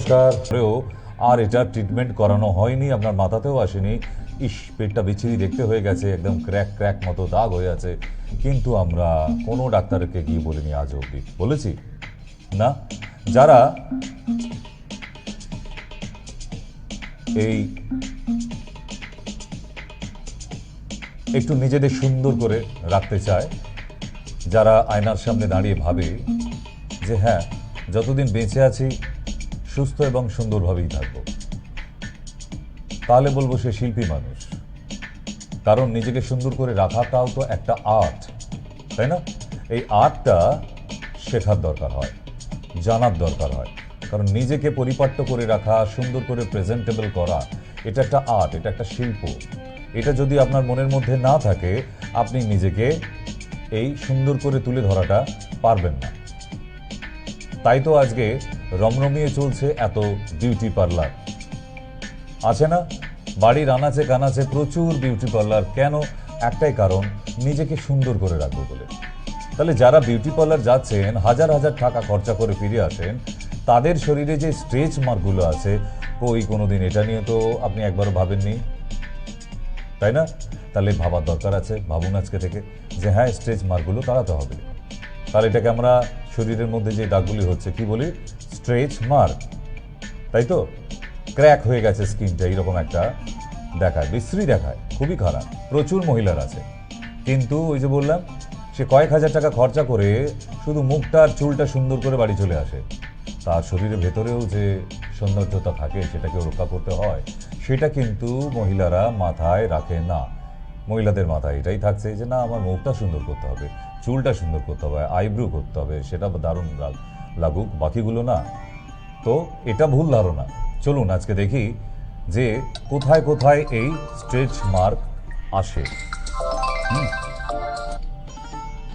নমস্কার। আর এটা ট্রিটমেন্ট করানো হয়নি, আপনার মাথাতেও আসেনি, ইস পেটটা বিচ্ছিরি দেখতে হয়ে গেছে, একদম ক্র্যাক ক্র্যাক মতো দাগ হয়ে আছে, কিন্তু আমরা কোনো ডাক্তারকে গিয়ে বলিনি আজ অবধি। বলেছি না? যারা এই একটু নিজেদের সুন্দর করে রাখতে চায়, যারা আয়নার সামনে দাঁড়িয়ে ভাবে যে হ্যাঁ, যতদিন বেঁচে আছি সুস্থ এবং সুন্দরভাবেই থাকব, তাহলে বলবো সে শিল্পী মানুষ। কারণ নিজেকে সুন্দর করে রাখাটাও তো একটা আর্ট, তাই না? এই আর্টটা শেখার দরকার হয়, জানার দরকার হয়। কারণ নিজেকে পরিপাট্য করে রাখা, সুন্দর করে প্রেজেন্টেবল করা, এটা একটা আর্ট, এটা একটা শিল্প। এটা যদি আপনার মনের মধ্যে না থাকে, আপনি নিজেকে এই সুন্দর করে তুলে ধরাটা পারবেন না। তাই তো আজকে রমরমিয়ে চলছে এত বিউটি পার্লার, আছে না? বাড়ির আনাচে কানাচে প্রচুর বিউটি পার্লার। কেন? একটাই কারণ, নিজেকে সুন্দর করে রাখবো বলে। তাহলে যারা বিউটি পার্লার যাচ্ছেন, হাজার হাজার টাকা খরচা করে ফিরে আসেন, তাদের শরীরে যে স্ট্রেচ মার্কগুলো আছে, কোনোদিন এটা নিয়ে তো আপনি একবারও ভাবেননি, তাই না? তাহলে ভাবার দরকার আছে। ভাবুন আজকে থেকে যে হ্যাঁ, স্ট্রেচ মার্কগুলো তাড়াতে হবে। তাহলে এটাকে আমরা শরীরের মধ্যে যে দাগগুলি হচ্ছে কি বলি? স্ট্রেচ মার্ক, তাই তো? ক্র্যাক হয়ে গেছে স্কিনটা, এইরকম একটা দেখায়, বিশ্রী দেখায়, খুবই খারাপ। প্রচুর মহিলার আছে, কিন্তু ওই যে বললাম, সে কয়েক হাজার টাকা খরচা করে শুধু মুখটা আর চুলটা সুন্দর করে বাড়ি চলে আসে। তার শরীরের ভেতরেও যে সৌন্দর্যতা থাকে, সেটাকে রক্ষা করতে হয়, সেটা কিন্তু মহিলারা মাথায় রাখে না। মহিলাদের মাথায় এটাই থাকছে যে না, আমার মুখটা সুন্দর করতে হবে, চুলটা সুন্দর করতে হবে, আইব্রো করতে হবে, সেটা দারুণ লাগুক, বাকিগুলো না। তো এটা ভুল ধারণা। চলুন আজকে দেখি যে কোথায় কোথায় এই স্ট্রেচ মার্ক আসে।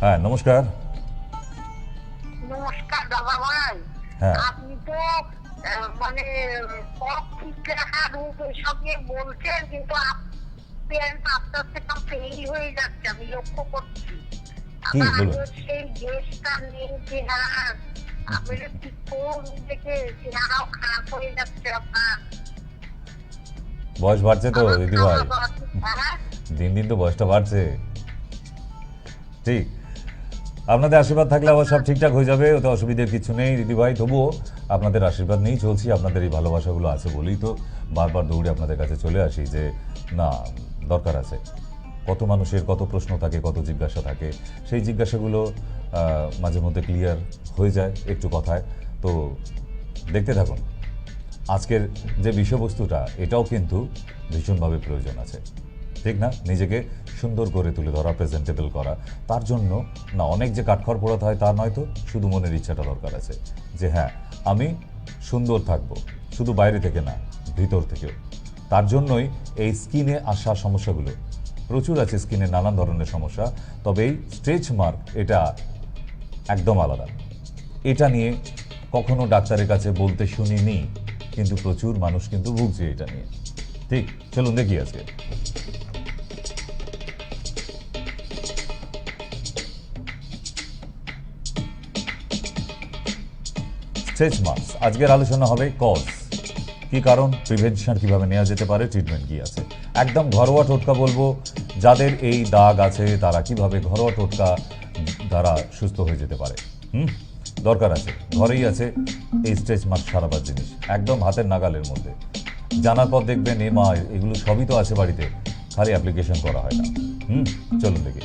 হ্যাঁ, নমস্কার। নমস্কার দাদা ভাই। হ্যাঁ, আপনি তো মানে সব ঠিক রাখা রূপ এসব নিয়ে বলছেন, কিন্তু আস্তে আস্তে ফেল হয়ে যাচ্ছে, আমি লক্ষ্য করছি। কি আমার বলুন? আগের সেই দেশটা নেই, চেহারা আপনি ঠিক করুন, নিজেকে চেহারাও খারাপ হয়ে যাচ্ছে আপনার। বয়স বাড়ছে তো দিদি ভাই, হ্যাঁ, দিন দিন তো বয়সটা বাড়ছে। ঠিক, আপনাদের আশীর্বাদ থাকলে আবার সব ঠিকঠাক হয়ে যাবে, ওতে অসুবিধার কিছু নেই দিদি ভাই। তবুও আপনাদের আশীর্বাদ নিয়েই চলছি, আপনাদের এই ভালোবাসাগুলো আছে বলেই তো বারবার দৌড়ে আপনাদের কাছে চলে আসি যে না, দরকার আছে। কত মানুষের কত প্রশ্ন থাকে, কত জিজ্ঞাসা থাকে, সেই জিজ্ঞাসাগুলো মাঝে মধ্যে ক্লিয়ার হয়ে যায় একটু কথায়। তো দেখতে থাকুন আজকের যে বিষয়বস্তুটা, এটাও কিন্তু ভীষণভাবে প্রয়োজন আছে, ঠিক না? নিজেকে সুন্দর করে তুলে ধরা, প্রেজেন্টেবল করা। তার জন্য না অনেক যে কাঠখড় পোড়াতে হয় তা নয় তো, শুধু মনের ইচ্ছাটা দরকার আছে যে হ্যাঁ, আমি সুন্দর থাকব, শুধু বাইরে থেকে না, ভিতর থেকেও। তার জন্যই এই স্কিনে আসা সমস্যাগুলো প্রচুর আছে, স্কিনে নানান ধরনের সমস্যা। তবে এই স্ট্রেচ মার্ক এটা একদম আলাদা। এটা নিয়ে কখনো ডাক্তারের কাছে বলতে শুনিনি, কিন্তু প্রচুর মানুষ কিন্তু ভুগছে এটা নিয়ে। ঠিক, চলুন দেখি আজকে। স্ট্রেচ মার্কস আজকের আলোচনা হবে কজ, কি কারণ, প্রিভেনশন কিভাবে নেওয়া যেতে পারে, ট্রিটমেন্ট কি আছে। একদম ঘরোয়া টোটকা বলবো, যাদের এই দাগ আছে তারা কিভাবে ঘরোয়া টোটকা দ্বারা সুস্থ হয়ে যেতে পারে। দরকার আছে, ঘরেই আছে এই স্ট্রেচ মার্ক সারাবার জিনিস, একদম হাতের নাগালের মধ্যে। জানার পর দেখবেন এ মা, এগুলো সবই তো আছে বাড়িতে, খালি অ্যাপ্লিকেশন করা হয় না। চলুন দেখি।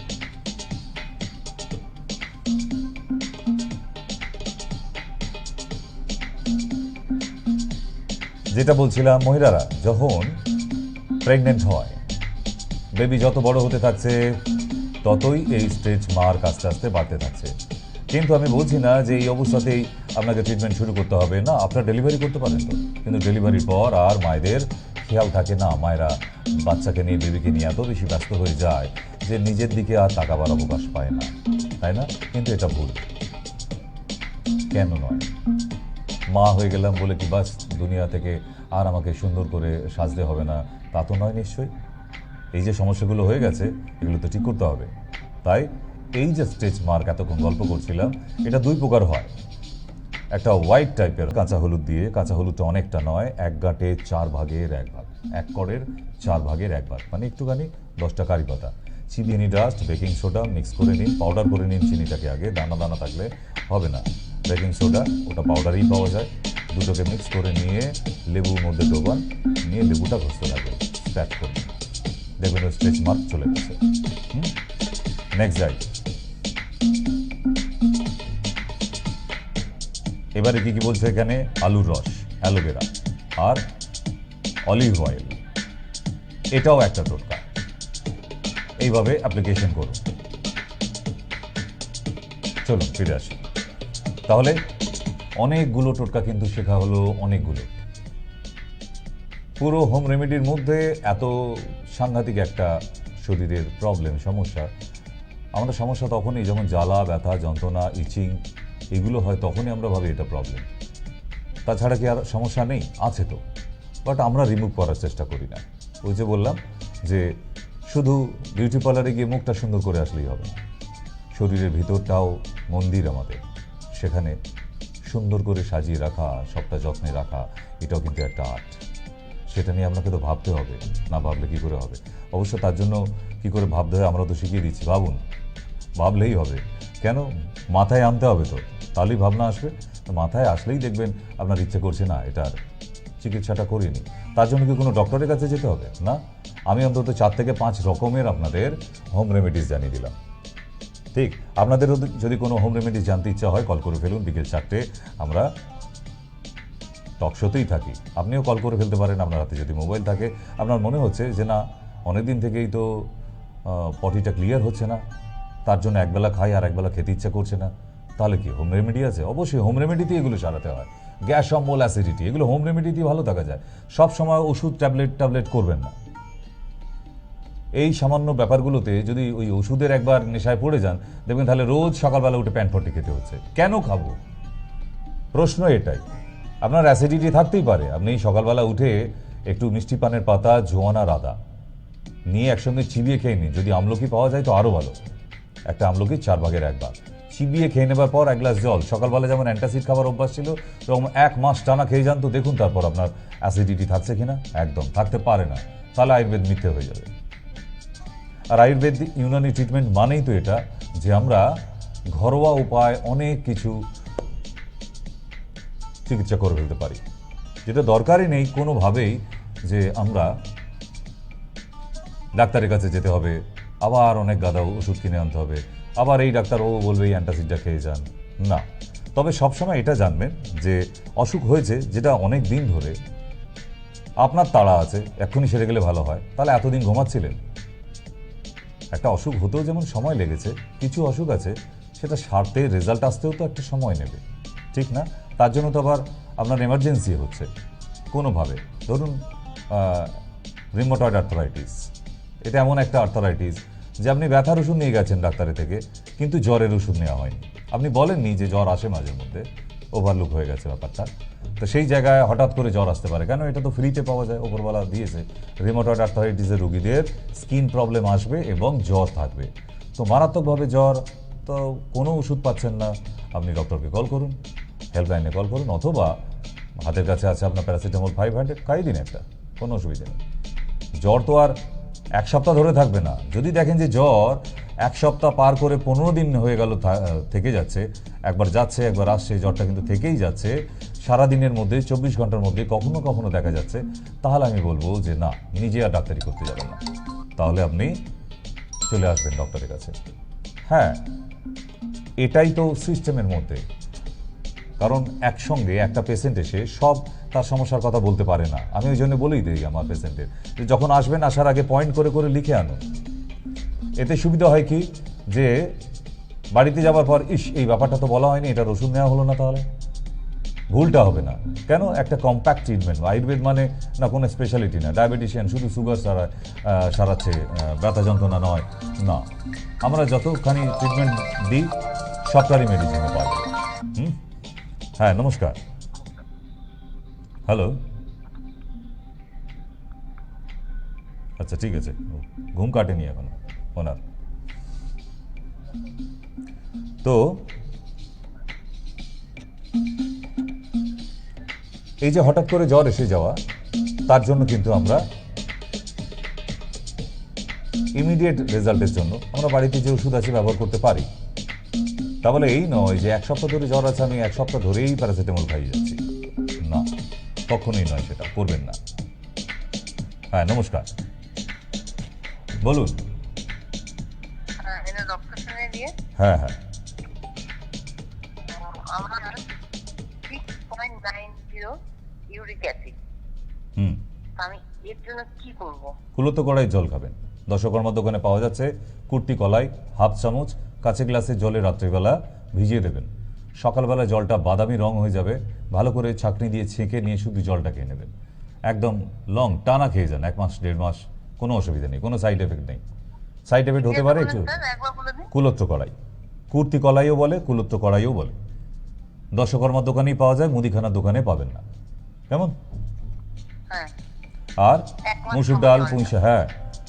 যেটা বলছিলাম, মহিলারা যখন প্রেগনেন্ট হয়, বেবি যত বড় হতে থাকছে, ততই এই স্ট্রেচ মার্ক আস্তে আস্তে বাড়তে থাকছে। কিন্তু আমি বলছি না যে এই অবস্থাতেই আপনাকে ট্রিটমেন্ট শুরু করতে হবে, না, আপনার ডেলিভারি করতে পারেন তো। কিন্তু ডেলিভারির পর আর মায়েদের খেয়াল থাকে না, মায়েরা বাচ্চাকে নিয়ে, বেবিকে নিয়ে এত বেশি ব্যস্ত হয়ে যায় যে নিজের দিকে আর তাকাবার অবকাশ পায় না, তাই না? কিন্তু এটা ভুল। কেন নয়? মা হয়ে গেলাম বলে কি বাস দুনিয়া থেকে আর আমাকে সুন্দর করে সাজতে হবে না, তা তো নয় নিশ্চয়ই। এই যে সমস্যাগুলো হয়ে গেছে, এগুলো তো ঠিক করতে হবে। তাই এই যে স্ট্রেচ মার্ক এতক্ষণ গল্প করছিলাম, এটা দুই প্রকার হয়। একটা হোয়াইট টাইপের কাঁচা হলুদ দিয়ে, কাঁচা হলুদটা অনেকটা নয়, 1 গাঁটে 4 ভাগের 1 ভাগ, 1 কড়ের 4 ভাগের 1 ভাগ, মানে একটুখানি 10টা কারি পাতা, চিনি ডাস্ট, বেকিং সোডা মিক্স করে নিন, পাউডার করে নিন চিনিটাকে আগে, দানা দানা থাকলে হবে না। বেকিং সোডা ওটা পাউডারই পাওয়া যায়, দুটোকে মিক্স করে নিয়ে লেবুর মধ্যে ডোবান, নিয়ে লেবুটা ঘষতে লাগবে, স্ক্র্যাচ করে দেখবেন স্ট্রেচ মার্ক চলে গেছে। নেক্সট যাই, এবারে কি কি বলছে এখানে, আলুর রস, অ্যালোভেরা আর অলিভ অয়েল, এটাও একটা টোটকা। এইভাবে অ্যাপ্লিকেশন করুন। চলুন ফিরে আসি। তাহলে অনেকগুলো টোটকা কিন্তু শেখা হলো, অনেকগুলো। পুরো হোম রেমেডির মধ্যে এত সাংঘাতিক একটা শরীরের প্রবলেম, সমস্যা, আমাদের সমস্যা তখনই যখন জ্বালা ব্যথা যন্ত্রণা ইচিং এগুলো হয়, তখনই আমরা ভাবি এটা প্রবলেম। তাছাড়া কি আর সমস্যা নেই? আছে তো, বাট আমরা রিমুভ করার চেষ্টা করি না। ওই যে বললাম যে শুধু বিউটি পার্লারে গিয়ে মুখটা সুন্দর করে আসলেই হবে না, শরীরের ভিতরটাও মন্দির আমাদের, সেখানে সুন্দর করে সাজিয়ে রাখা, সবটা যত্নে রাখা, এটাও কিন্তু একটা আর্ট। সেটা নিয়ে আপনাকে তো ভাবতে হবে, না ভাবলে কী করে হবে? অবশ্য তার জন্য কী করে ভাবতে হয় আমরা তো শিখিয়ে দিচ্ছি, ভাবুন, ভাবলেই হবে। কেন? মাথায় আনতে হবে তো, তাহলেই ভাবনা আসবে। তো মাথায় আসলেই দেখবেন আপনার ইচ্ছে করছে না এটার চিকিৎসাটা করিয়ে নিই। তার জন্য কি কোনো ডক্টরের কাছে যেতে হবে না? আমি অন্তত 4 থেকে 5 রকমের আপনাদের হোম রেমেডিস জানিয়ে দিলাম। ঠিক, আপনাদেরও যদি কোনো হোম রেমেডিস জানতে ইচ্ছা হয়, কল করে ফেলুন। বিকেল 4টে আমরা টক শোতেই থাকি, আপনিও কল করে ফেলতে পারেন। আপনার হাতে যদি মোবাইল থাকে, আপনার মনে হচ্ছে যে না অনেক দিন থেকেই তো পটিটা ক্লিয়ার হচ্ছে না, তার জন্য একবেলা খাই আর একবেলা খেতে ইচ্ছা করছে না, তাহলে কি হোম রেমেডি আছে? অবশ্যই হোম রেমেডিতেই এগুলো সারাতে হয়। গ্যাস অম্বল অ্যাসিডিটি এগুলো হোম রেমেডিতেই ভালো থাকা যায়। সব সময় ওষুধ ট্যাবলেট করবেন না। এই সামান্য ব্যাপারগুলোতে যদি ওই ওষুধের একবার নেশায় পড়ে যান, দেখবেন তাহলে রোজ সকালবেলা উঠে প্যান্ট ফটি খেতে হচ্ছে। কেন খাবো? প্রশ্ন এটাই। আপনার অ্যাসিডিটি থাকতেই পারে, আপনি সকালবেলা উঠে একটু মিষ্টি পানের পাতা, জোয়ান আর আদা নিয়ে একসঙ্গে চিবিয়ে খেয়ে নিন। যদি আমলকি পাওয়া যায় তো আরও ভালো, একটা আমলকি 4 ভাগের 1 ভাগ চিবিয়ে খেয়ে নেবার পর 1 গ্লাস জল, সকালবেলা যেমন অ্যান্টাসিড খাবার অভ্যাস ছিল এরকম 1 মাস টানা খেয়ে যান, তো দেখুন তারপর আপনার অ্যাসিডিটি থাকছে কিনা। একদম থাকতে পারে না, তাহলে আয়ুর্বেদ মিথ্যে হয়ে যাবে। আর আয়ুর্বেদ ইউনানি ট্রিটমেন্ট মানেই তো এটা যে আমরা ঘরোয়া উপায় অনেক কিছু চিকিৎসা করে ফেলতে পারি, যেটা দরকারই নেই কোনোভাবেই যে আমরা ডাক্তারের কাছে যেতে হবে, আবার অনেক গাদা ওষুধ কিনে আনতে হবে, আবার এই ডাক্তার ও বলবে এই অ্যান্টাসিডটা খেয়ে যান। না, তবে সবসময় এটা জানবেন যে অসুখ হয়েছে যেটা অনেক দিন ধরে, আপনার তাড়া আছে এক্ষুনি সেরে গেলে ভালো হয়, তাহলে এতদিন ঘুমাচ্ছিলেন? একটা অসুখ হতেও যেমন সময় লেগেছে, কিছু অসুখ আছে সেটা সারতে, রেজাল্ট আসতেও তো একটা সময় নেবে, ঠিক না? তার জন্য তো আবার আপনার এমার্জেন্সি হচ্ছে কোনোভাবে। ধরুন রিউমাটয়েড আর্থারাইটিস, এটা এমন একটা আর্থারাইটিস যে আপনি ব্যথার ওষুধ নিয়ে গেছেন ডাক্তারের থেকে, কিন্তু জ্বরের ওষুধ নেওয়া হয়নি। আপনি বলেননি যে জ্বর আসে মাঝে মধ্যে, ওভারলুক হয়ে গেছে ব্যাপারটা। তো সেই জায়গায় হঠাৎ করে জ্বর আসতে পারে, কেন? এটা তো ফ্রিতে পাওয়া যায়, ওপরবেলা দিয়েছে। রিউমাটয়েড আর্থারাইটিসের রোগীদের স্কিন প্রবলেম আসবে এবং জ্বর থাকবে, তো মারাত্মকভাবে জ্বর, তো কোনো ওষুধ পাচ্ছেন না, আপনি ডক্টরকে কল করুন, হেল্পলাইনে কল করুন, অথবা হাতের কাছে আছে আপনার প্যারাসিটামল 500, খাই দিন একটা, কোনো অসুবিধা নেই। জ্বর তো আর 1 সপ্তাহ ধরে থাকবে না। যদি দেখেন যে জ্বর 1 সপ্তাহ পার করে 15 দিন হয়ে গেল থেকে যাচ্ছে, একবার যাচ্ছে একবার আসছে, জ্বরটা কিন্তু থেকেই যাচ্ছে সারাদিনের মধ্যে, 24 ঘন্টার মধ্যে কখনো কখনো দেখা যাচ্ছে, তাহলে আমি বলবো যে না, নিজে আর ডাক্তারি করতে যাবেন না, তাহলে আপনি চলে আসবেন ডক্টরের কাছে। হ্যাঁ, এটাই তো সিস্টেমের মধ্যে, কারণ একসঙ্গে একটা পেশেন্ট এসে সব তার সমস্যার কথা বলতে পারে না। আমি ওই জন্য বলেই দিই আমার পেশেন্টের যে যখন আসবেন আসার আগে পয়েন্ট করে করে লিখে আনুন। এতে সুবিধা হয় কি যে বাড়িতে যাওয়ার পর এই ব্যাপারটা তো বলা হয়নি, এটার ওষুধ নেওয়া হলো না, তাহলে ভুলটা হবে না। কেন? একটা কম্প্যাক্ট ট্রিটমেন্ট। আয়ুর্বেদ মানে না কোনো স্পেশালিটি না, ডায়াবেটিশিয়ান শুধু সুগার সারাচ্ছে, ব্যথা যন্ত্রণা নয়, না, আমরা যতখানি ট্রিটমেন্ট দিই সবটারই মেডিসিনে পাবো। হ্যাঁ, নমস্কার। হ্যালো, আচ্ছা ঠিক আছে, ঘুম কাটেনি এখনো ওনার। তো এই যে হঠাৎ করে জ্বর এসে যাওয়া, তার জন্য কিন্তু আমরা ইমিডিয়েট রেজাল্টের জন্য আমরা বাড়িতে যে ওষুধ আছে ব্যবহার করতে পারি। তাহলে এই নয় যে এক সপ্তাহ ধরে জ্বর আছে, আমি এক সপ্তাহ ধরেই প্যারাসিটামল খাইয়ে যাচ্ছি, না, কখনোই নয়, সেটা করবেন না। হ্যাঁ, নমস্কার, বলুন। এটা ডক্টর সঙ্গে দিয়ে হ্যাঁ হ্যাঁ, আমার 6.90 ইউরিক অ্যাসিড। হুম, আমি এর জন্য কি করব? কুলতো কড়াই জল খাবেন। দশকর্মার দোকানে পাওয়া যাচ্ছে কুর্তি কলাই, হাফ চামচ কাঁচে গ্লাসে জলে রাত্রিবেলা ভিজিয়ে দেবেন। সকালবেলা জলটা বাদামি রং হয়ে যাবে, ভালো করে ছাঁকনি দিয়ে ছেঁকে নিয়ে শুধু জলটা খেয়ে নেবেন। একদম লং টানা খেয়ে যান, 1 মাস 1.5 মাস, কোনো অসুবিধা নেই, কোনো সাইড এফেক্ট নেই। সাইড এফেক্ট হতে পারে একটু। একবার বলে দিন। কুলত্র কড়াই, কুর্তি কলাইও বলে, কুলত্র কড়াইও বলে। দশকর্মার দোকানেই পাওয়া যায়, মুদিখানার দোকানে পাবেন না। কেমন? হ্যাঁ, আর এক মাস মুসুর সময় ডাল, হয়। পুঁই শাক, হ্যাঁ,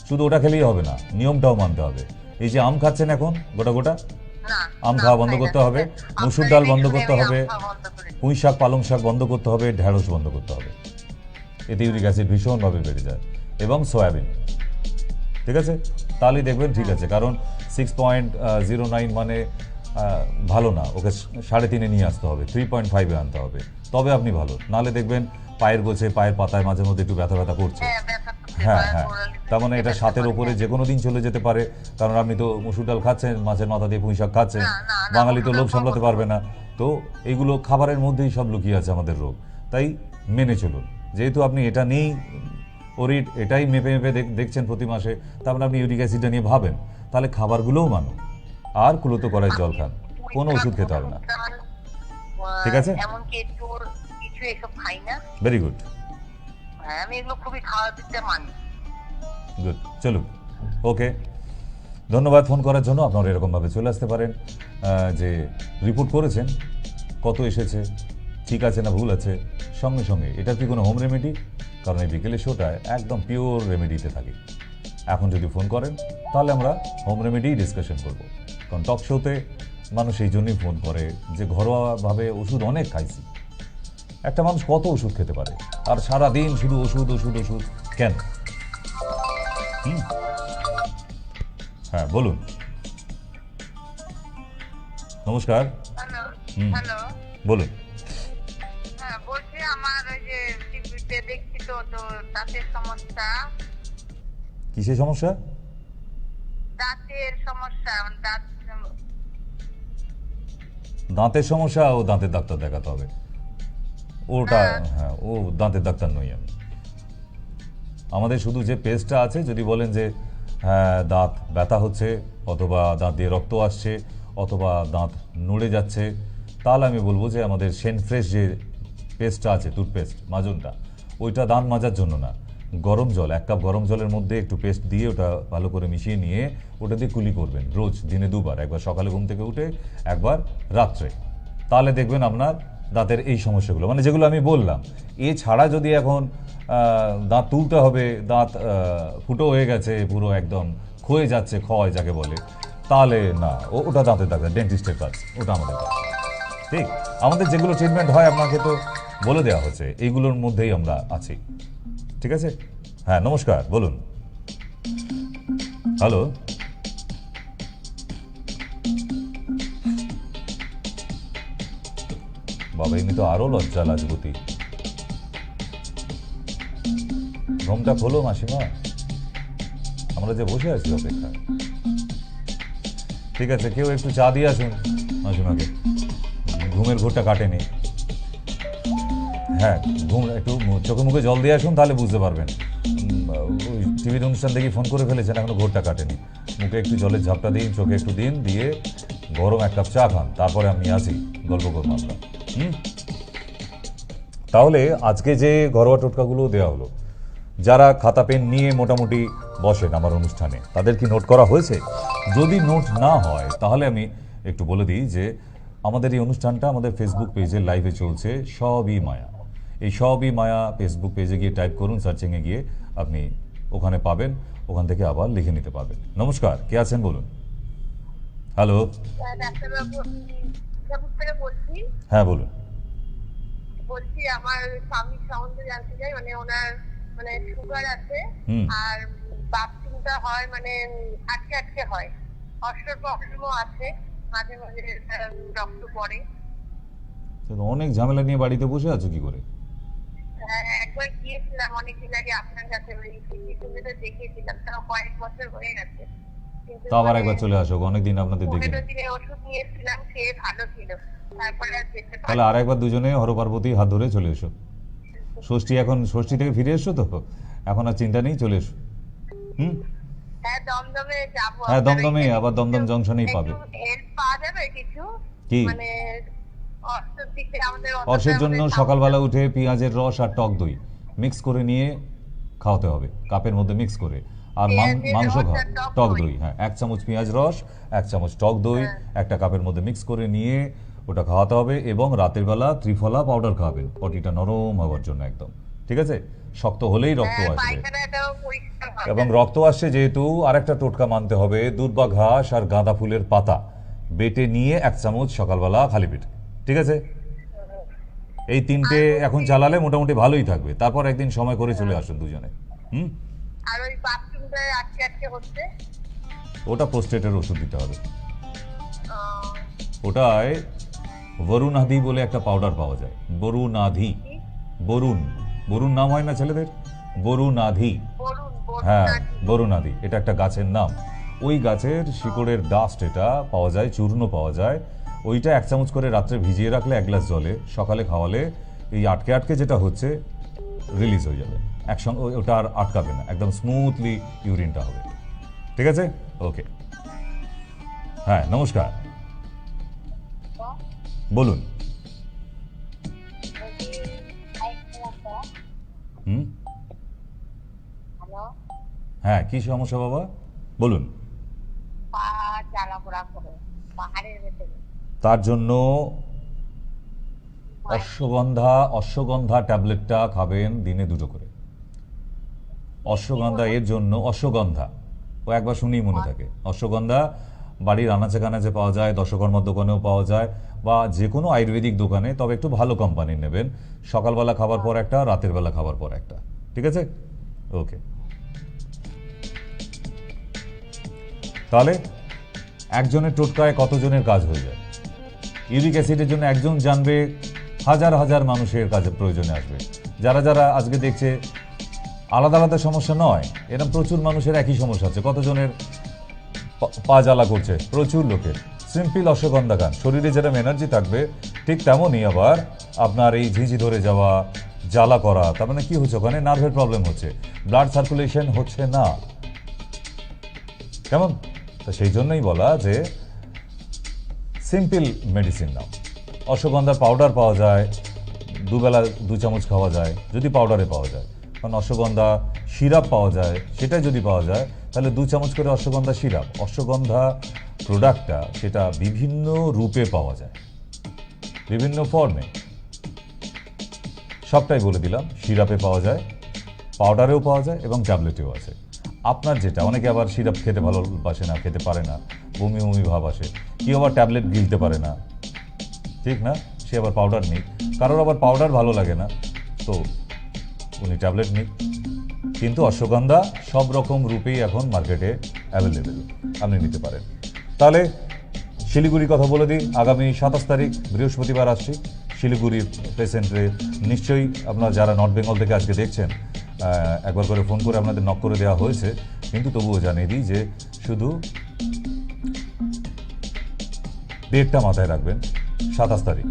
শুধু ওটা খেলেই হবে না, নিয়মটাও মানতে হবে। এই যে আম খাচ্ছেন এখন গোটা গোটা, না, আম না, খাওয়া বন্ধ খাই না, করতে হবে, আপনার মুসুর ডাল বন্ধ এখানে করতে আমি হবে, আম খাওয়া বন্ধ করে দিই। পুঁই শাক পালং শাক বন্ধ করতে হবে, ঢেঁড়স বন্ধ করতে হবে। এতে ইউরিক অ্যাসিড ভীষণভাবে বেড়ে যায়, এবং সয়াবিন। ঠিক আছে, তাহলেই দেখবেন ঠিক আছে। কারণ 6.09 মানে ভালো না, ওকে 3.5 নিয়ে আসতে হবে, 3.5 আনতে হবে, তবে আপনি ভালো। নাহলে দেখবেন পায়ের গোছে, পায়ের পাতায় মাঝে মধ্যে একটু ব্যথা ব্যথা করছে। হ্যাঁ, ব্যথা করছে, হ্যাঁ পায়ের হ্যাঁ, গোড়ালি তার মানে এটা ব্যথা 7-এর করে। ওপরে যে কোনো দিন চলে যেতে পারে। কারণ আপনি তো মুসুর ডাল খাচ্ছেন, মাছের মাথা দিয়ে পুঁই শাক খাচ্ছেন, না, না, না, বাঙালি তো মুসুর লোভ ডাল সামলাতে খাবো। পারবে না। তো এইগুলো খাবারের মধ্যেই সব লুকিয়ে আছে আমাদের রোগ, তাই মেনে চলুন। যেহেতু আপনি এটা নিয়েই ওরিট এটাই মেপে মেপে দেখছেন প্রতি মাসে, তার মানে আপনি ইউরিক অ্যাসিডটা নিয়ে ভাবেন, তাহলে খাবারগুলোও মানুন, আর কুলতো কড়াই জল খান, কোনো ওষুধ খেতে হবে না। ঠিক আছে? এমনকি একটু কিছু এসব খাই না। ভেরি গুড, হ্যাঁ, আমি এগুলো খুবই খাওয়া দিতে মানি। গুড, চলুন, ওকে। ধন্যবাদ ফোন করার জন্য। আপনারা এরকমভাবে চলে আসতে পারেন যে রিপোর্ট করেছেন, কত এসেছে, ঠিক আছে না ভুল আছে, সঙ্গে সঙ্গে। এটা কি কোনো হোম রেমেডি? কারণ এই বিকেলের শোটায় একদম পিওর রেমেডিতে থাকি। এখন যদি ফোন করেন তাহলে আমরা হোম রেমেডি ডিসকাশন করব। কারণ টক শোতে মানুষ এই জন্যই ফোন করে যে ঘরোয়াভাবে ওষুধ অনেক খাইছি। একটা মানুষ কত ওষুধ খেতে পারে, আর সারা দিন শুধু ওষুধ ওষুধ ওষুধ কেন? হ্যাঁ, বলুন। নমস্কার, হ্যালো, হুম। হ্যালো। বলুন। হ্যাঁ, বলছি আমার ওই যে টিভিতে দেখছি তো দাঁতের সমস্যা। কিসের সমস্যা? দাঁতের সমস্যা, দাঁত দাঁতের সমস্যা, ও দাঁতের ডাক্তার দেখাতে হবে। ওটা হ্যাঁ, ও দাঁতের ডাক্তার নই আমি। আমাদের শুধু যে পেস্টটা আছে, যদি বলেন যে হ্যাঁ দাঁত ব্যথা হচ্ছে, অথবা দাঁত দিয়ে রক্ত আসছে, অথবা দাঁত নড়ে যাচ্ছে, তাহলে আমি বলবো যে আমাদের সেন ফ্রেশ যে পেস্টটা আছে, টুথপেস্ট মাজনটা, ওইটা দাঁত মাজার জন্য না। গরম জল, 1 কাপ গরম জলের মধ্যে একটু পেস্ট দিয়ে ওটা ভালো করে মিশিয়ে নিয়ে ওটা দিয়ে কুলি করবেন রোজ, দিনে 2 বার, একবার সকালে ঘুম থেকে উঠে, একবার রাত্রে। তাহলে দেখবেন আপনার দাঁতের এই সমস্যাগুলো, মানে যেগুলো আমি বললাম। এছাড়া যদি এখন দাঁত তুলতে হবে, দাঁত ফুটো হয়ে গেছে, পুরো একদম ক্ষয়ে যাচ্ছে, ক্ষয় যাকে বলে, তাহলে না, ওটা দাঁতের ডাক্তার, ডেন্টিস্টের কাজ, ওটা আমাদের কাজ। ঠিক, আমাদের যেগুলো ট্রিটমেন্ট হয় আপনাকে তো বলে দেওয়া হচ্ছে, এইগুলোর মধ্যেই আমরা আছি। ঠিক আছে? হ্যাঁ, নমস্কার, বলুন। হ্যালো, বাবা, এমনি তো আরো লজ্জা লাজবতী। ঘুমটা খোলো মাসিমা, আমরা যে বসে আছি অপেক্ষায়। ঠিক আছে, কেউ একটু চা দিয়ে আসুন মাসিমাকে, ঘুমের ঘোরটা কাটেনি। হ্যাঁ, ঘুম একটু চোখে মুখে জল দিয়ে আসুন, তাহলে বুঝতে পারবেন। ওই টিভির অনুষ্ঠান থেকে ফোন করে ফেলেছেন, এখনো ঘোরটা কাটেনি। মুখে একটু জলের ঝাপটা দিন, চোখে একটু দিন, দিয়ে গরম 1 কাপ চা খান, তারপরে আমি আসি, গল্প করবো আমরা। তাহলে আজকে যে ঘরোয়া টোটকাগুলো দেওয়া হলো, যারা খাতা পেন নিয়ে মোটামুটি বসেন আমার অনুষ্ঠানে, তাদের কি নোট করা হয়েছে? যদি নোট না হয় তাহলে আমি একটু বলে দিই যে আমাদের এই অনুষ্ঠানটা আমাদের ফেসবুক পেজে লাইভে চলছে, সবই মায়া। এই সবই মায়া ফেসবুক পেজে গিয়ে টাইপ করুন, সার্চিংয়ে গিয়ে আপনি ওখানে পাবেন, ওখান থেকে আবার লিখে নিতে পারবেন। নমস্কার, কে আছেন বলুন। হ্যালো, ডাক্তারবাবু, আমি মির্জাপুর থেকে বলছি। হ্যাঁ বলুন। বলছি আমার স্বামীর সম্বন্ধে জানতে চাই, মানে ওনার মানে সুগার আছে হুম। আর বাথরুমটা হয় মানে আটকে আটকে হয়, অস্ত্র প্রবলেমও আছে, মাঝে মাঝে রক্ত পড়ে। তো অনেক ঝামেলা নিয়ে বাড়িতে বসে আছো কি করে? একবার গিয়েছিলাম অনেকদিন আগে আপনার কাছে, ওই সুবিধা দেখিয়েছিলাম, তাও কয়েক বছর হয়ে গেছে। কিন্তু তো আবার মানে একবার চলে আসো, অনেকদিন আপনাদের দেখে 15 নিই। দিনের ওষুধ নিয়েছিলাম, খেয়ে ভালো ছিল, তারপরে আর যেতে তাহলে পারিনি। আর একবার দুজনে হরপার্বতী হাত ধরে চলে এসো। ষষ্ঠী থেকে ফিরে এসো তো, এখন আর চিন্তা নেই, চলে এসো। হুম। হ্যাঁ, দমদমে যাবো। হ্যাঁ, আপনার দমদমে, ওইখানে আবার দমদম জংশনেই একটু পাবে। হেল্প পাওয়া যাবে কিছু? কি? মানে অর্থের দিক থেকে আমাদের অর্শের জন্য সকালবেলা উঠে পেঁয়াজের রস আর টক দই মিক্স করে নিয়ে খাওয়াতে হবে, কাপের মধ্যে মিক্স করে। আর পেঁয়াজের মাংস রস খাও, আর টক টক দই। দই, হ্যাঁ, 1 চামচ পেঁয়াজ রস, 1 চামচ টক দই একটা কাপের মধ্যে মিক্স করে নিয়ে ওটা খাওয়াতে হবে। এবং রাতের বেলা ত্রিফলা পাউডার খাওয়াবেন, পটিটা নরম হওয়ার জন্য একদম। ঠিক আছে? শক্ত হলেই রক্ত আসবে। পায়খানাটাও পরিষ্কার হয়। এবং রক্ত আসছে যেহেতু আরেকটা টোটকা মানতে হবে, দুধ বা ঘাস আর গাঁদা ফুলের পাতা বেটে নিয়ে 1 চামচ সকালবেলা খালি পেটে। ঠিক আছে? এই 3টে এখন চালালে মোটামুটি ভালোই থাকবে। তারপর একদিন সময় করে চলে আসুন দুজনে। হুম। আর ওই বাথরুমটা আটকে আটকে হচ্ছে। ওটা প্রোস্টেটের ওষুধ দিতে হবে। আহ, ওটায় বরুণাধি বলে একটা পাউডার পাওয়া যায়। বরুণাধি। কি? বরুণ, বরুণ নাম হয় না ছেলেদের? বরুণাধি। বলুন হ্যাঁ, নাকি? বরুণাদি, এটা একটা গাছের নাম। ওই গাছের শিকড়ের ডাস্ট এটা পাওয়া যায়, চূর্ণ পাওয়া যায়। ওইটা 1 চামচ করে রাত্রে ভিজিয়ে রাখলে 1 গ্লাস জলে সকালে খাওয়ালে এই আটকে আটকে যেটা হচ্ছে রিলিজ হয়ে যাবে একসঙ্গে। ওটা আর আটকাবে না, একদম স্মুথলি ইউরিনটা হবে। ঠিক আছে? ওকে। হ্যাঁ, নমস্কার, বলুন। হুম। হ্যালো, হ্যাঁ, কি সমস্যা বাবা, বলুন। পা জ্বালা পোড়া করে পাহাড়ের ভেতরে। তার জন্য অশ্বগন্ধা ট্যাবলেটটা খাবেন দিনে 2টো করে। অশ্বগন্ধা এর জন্য, অশ্বগন্ধা ও একবার শুনেই মনে থাকে। অশ্বগন্ধা বাড়ির আনাচে কানাচে পাওয়া যায়, দশকর্মার দোকানেও পাওয়া যায়, বা যে কোনো আয়ুর্বেদিক দোকানে, তবে একটু ভালো কোম্পানির নেবেন। সকালবেলা খাবার পর একটা, রাতের বেলা খাবার পর একটা। ঠিক আছে? ওকে। তাহলে একজনের টোটকায় কতজনের কাজ হয়ে যায়? ইউরিক অ্যাসিডের জন্য একজন জানবে, হাজার হাজার মানুষের কাজে প্রয়োজনে আসবে। যারা যারা আজকে দেখছে আলাদা আলাদা সমস্যা নয়, এরকম প্রচুর মানুষের একই সমস্যা আছে। কতজনের পা জ্বালা করছে, প্রচুর লোকের। সিম্পল অশ্বগন্ধা খান, শরীরে যেরকম এনার্জি থাকবে ঠিক তেমনই আবার আপনার এই ঝিঁঝি ধরে যাওয়া, জ্বালা করা, তার মানে কি হচ্ছে, ওখানে নার্ভের প্রবলেম হচ্ছে, ব্লাড সার্কুলেশন হচ্ছে না। কেমন? তো সেই জন্যই বলা যে সিম্পল মেডিসিন নাও। অশ্বগন্ধার পাউডার পাওয়া যায়, দুবেলা 2 চামচ খাওয়া যায় যদি পাউডারে পাওয়া যায়। কারণ অশ্বগন্ধা সিরাপ পাওয়া যায়, সেটা যদি পাওয়া যায় তাহলে 2 চামচ করে অশ্বগন্ধা সিরাপ। অশ্বগন্ধা প্রোডাক্টটা সেটা বিভিন্ন রূপে পাওয়া যায়, বিভিন্ন ফর্মে। সবটাই বলে দিলাম, সিরাপে পাওয়া যায়, পাউডারেও পাওয়া যায় এবং ট্যাবলেটেও আছে। আপনার যেটা, অনেকে আবার সিরাপ খেতে ভালোবাসে না, খেতে পারে না, বমি বমি ভাব আসে, কেউ আবার ট্যাবলেট গিলতে পারে না, ঠিক না? সে আবার পাউডার নিক। কারোর আবার পাউডার ভালো লাগে না, তো উনি ট্যাবলেট নিক। কিন্তু অশ্বগন্ধা সব রকম রূপেই এখন মার্কেটে অ্যাভেলেবেল, আপনি নিতে পারেন। তাহলে শিলিগুড়ির কথা বলে দিই, আগামী 27 তারিখ বৃহস্পতিবার আসছি শিলিগুড়ির পেশেন্টে। নিশ্চয়ই আপনারা যারা নর্থ বেঙ্গল থেকে আজকে দেখছেন, একবার করে ফোন করে আপনাদের নক করে দেওয়া হয়েছে, কিন্তু তবুও জানিয়ে দিই যে শুধু ডেটটা মাথায় রাখবেন, 27 তারিখ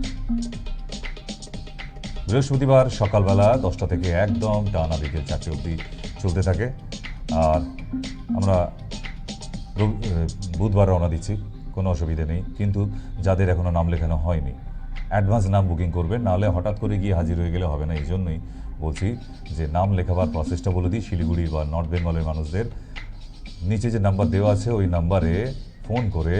বৃহস্পতিবার সকালবেলা 10টা থেকে একদম টানা বিকেল 4টে অবধি চলতে থাকে। আর আমরা বুধবার রওনা দিচ্ছি, কোনো অসুবিধে নেই। কিন্তু যাদের এখনও নাম লেখানো হয়নি, অ্যাডভান্স নাম বুকিং করবেন, নাহলে হঠাৎ করে গিয়ে হাজির হয়ে গেলে হবে না। এই জন্যই বলছি যে নাম লেখাবার প্রসেসটা বলে দিই। শিলিগুড়ি বা নর্থ বেঙ্গলের মানুষদের নিচে যে নাম্বার দেওয়া আছে ওই নাম্বারে ফোন করে